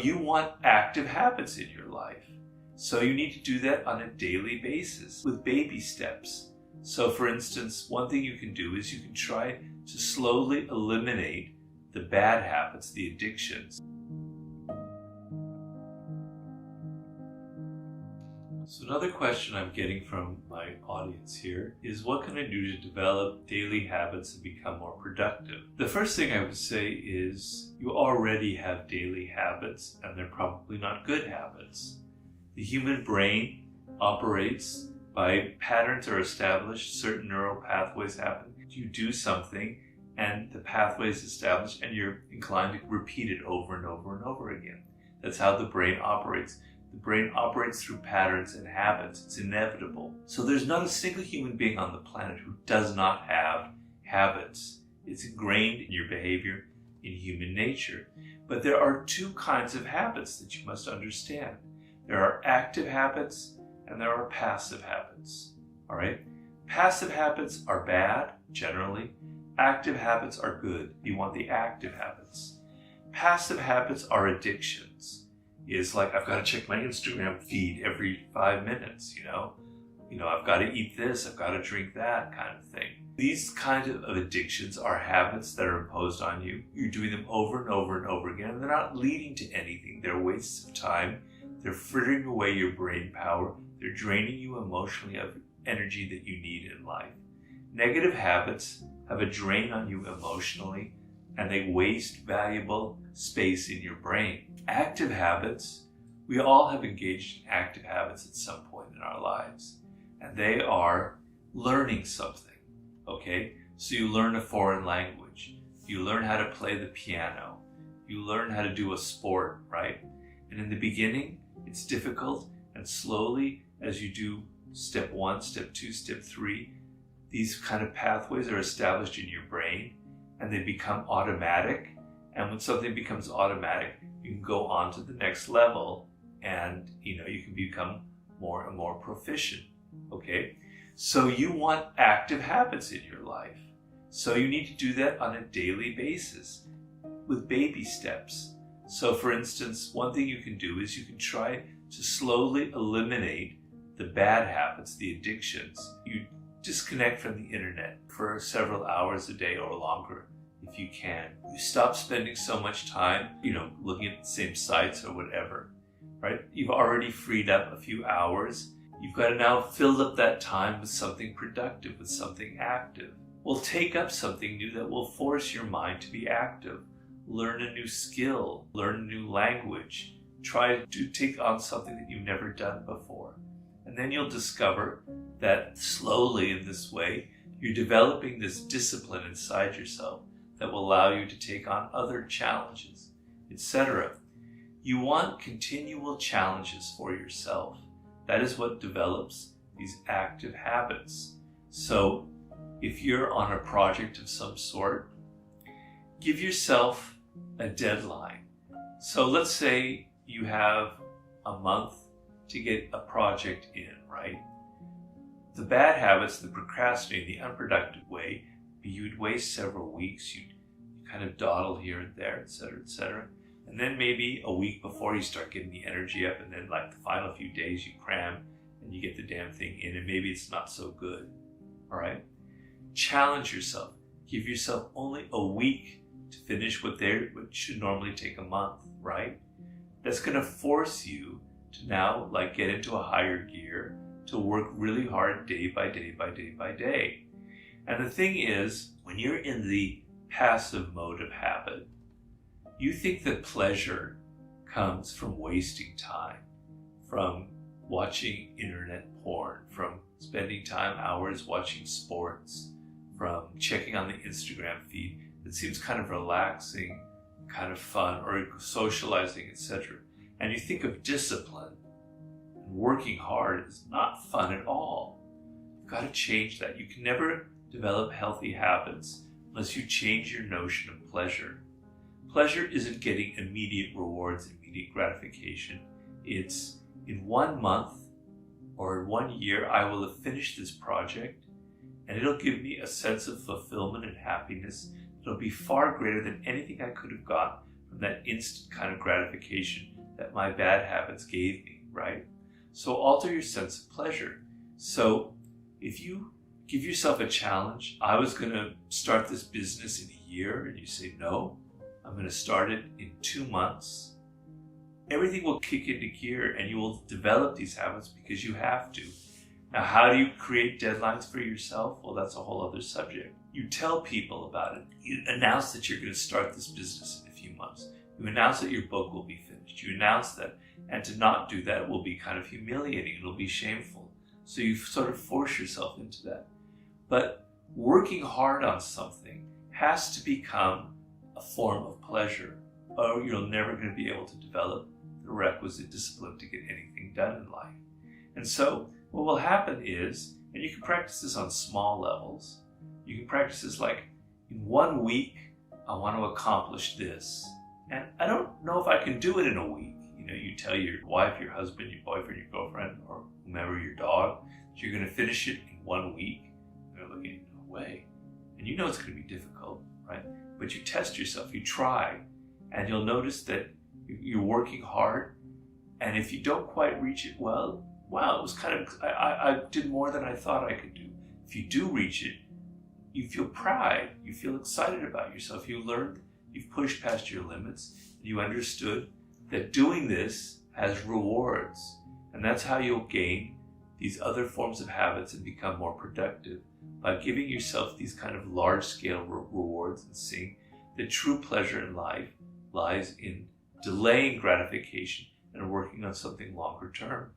You want active habits in your life. So you need to do that on a daily basis with baby steps. So for instance, one thing you can do is you can try to slowly eliminate the bad habits, the addictions. So another question I'm getting from my audience here is, what can I do to develop daily habits and become more productive? The first thing I would say is you already have daily habits and they're probably not good habits. The human brain operates by patterns are established, certain neural pathways happen. You do something and the pathway is established and you're inclined to repeat it over and over and over again. That's how the brain operates. The brain operates through patterns and habits. It's inevitable. So there's not a single human being on the planet who does not have habits. It's ingrained in your behavior, in human nature. But there are two kinds of habits that you must understand. There are active habits and there are passive habits. All right? Passive habits are bad, generally. Active habits are good. You want the active habits. Passive habits are addictions. Is like, I've got to check my Instagram feed every 5 minutes, you know, I've got to eat this, I've got to drink that kind of thing. These kinds of addictions are habits that are imposed on you. You're doing them over and over and over again, and they're not leading to anything. They're wastes of time. They're frittering away your brain power. They're draining you emotionally of energy that you need in life. Negative habits have a drain on you emotionally, and they waste valuable space in your brain. Active habits, we all have engaged in active habits at some point in our lives, and they are learning something, okay? So you learn a foreign language, you learn how to play the piano, you learn how to do a sport, right? And in the beginning, it's difficult, and slowly, as you do step 1, step 2, step 3, these kind of pathways are established in your brain, and they become automatic. And when something becomes automatic, you can go on to the next level and you can become more and more proficient, okay? So you want active habits in your life. So you need to do that on a daily basis with baby steps. So for instance, one thing you can do is you can try to slowly eliminate the bad habits, the addictions. You disconnect from the internet for several hours a day or longer. If you can, you stop spending so much time, looking at the same sites or whatever, right? You've already freed up a few hours. You've got to now fill up that time with something productive, with something active. Well, take up something new that will force your mind to be active. Learn a new skill, learn a new language. Try to take on something that you've never done before. And then you'll discover that slowly in this way, you're developing this discipline inside yourself that will allow you to take on other challenges, etc. You want continual challenges for yourself. That is what develops these active habits. So if you're on a project of some sort, give yourself a deadline. So let's say you have a month to get a project in, right? The bad habits, the procrastinating, the unproductive way, you'd waste several weeks, you'd kind of dawdle here and there, etc., etc. And then maybe a week before you start getting the energy up, and then like the final few days you cram and you get the damn thing in, and maybe it's not so good, all right? Challenge yourself. Give yourself only a week to finish what should normally take a month, right? That's gonna force you to now get into a higher gear, to work really hard day by day by day by day. And the thing is, when you're in the passive mode of habit, you think that pleasure comes from wasting time, from watching internet porn, from spending hours watching sports, from checking on the Instagram feed. It seems kind of relaxing, kind of fun, or socializing, etc. And you think of discipline, and working hard is not fun at all. You've got to change that. You can never develop healthy habits unless you change your notion of pleasure. Pleasure isn't getting immediate rewards, immediate gratification. It's in 1 month or 1 year, I will have finished this project, and it'll give me a sense of fulfillment and happiness that'll be far greater than anything I could have got from from that instant kind of gratification that my bad habits gave me, right? So alter your sense of pleasure. So if you give yourself a challenge, I was going to start this business in a year, and you say, no, I'm going to start it in 2 months. Everything will kick into gear and you will develop these habits because you have to. Now, how do you create deadlines for yourself? Well, that's a whole other subject. You tell people about it. You announce that you're going to start this business in a few months. You announce that your book will be finished. You announce that. And to not do that will be kind of humiliating. It'll be shameful. So you sort of force yourself into that. But working hard on something has to become a form of pleasure, or you're never going to be able to develop the requisite discipline to get anything done in life. And so what will happen is, and you can practice this on small levels, you can practice this like, in 1 week, I want to accomplish this. And I don't know if I can do it in a week. You know, you tell your wife, your husband, your boyfriend, your girlfriend, or whomever, your dog, that you're going to finish it in 1 week. They're looking, no way. And you know it's going to be difficult, right? But you test yourself, you try, and you'll notice that you're working hard. And if you don't quite reach it, well, wow, it was kind of, I did more than I thought I could do. If you do reach it, you feel pride, you feel excited about yourself. You learned, you've pushed past your limits, and you understood that doing this has rewards. And that's how you'll gain these other forms of habits and become more productive, by giving yourself these kind of large-scale rewards and seeing that true pleasure in life lies in delaying gratification and working on something longer term.